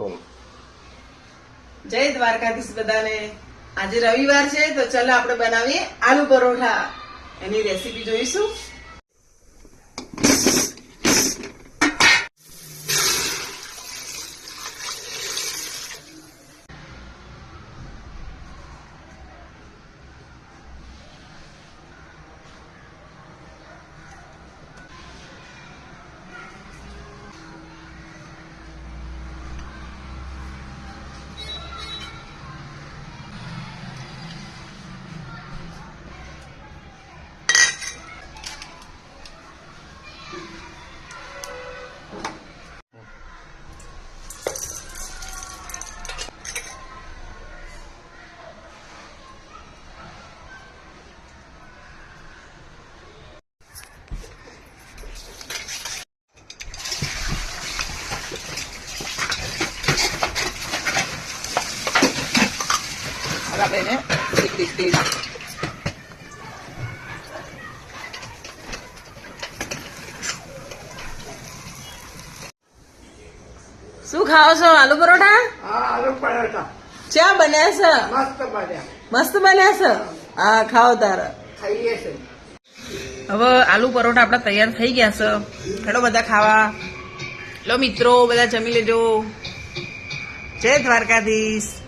અલાઈકુમ. જય દ્વારકાધીશ બધાને. આજે રવિવાર છે તો ચલો આપણે બનાવીએ આલુ પરોઠા. એની રેસીપી જોઈશું. આપણે શું ખાઓ છો? આલુ પરોઠા? હા, આલુ પરાઠા ચા બન્યા છે? મસ્ત બન્યા. મસ્ત બન્યા છે. હા, ખાઓ તારે. ખાઈએ છે. હવે આલુ પરોઠા આપડા તૈયાર થઈ ગયા છે. હેડો બધા ખાવા. લો મિત્રો, બધા જમી લેજો. જય દ્વારકાધીશ.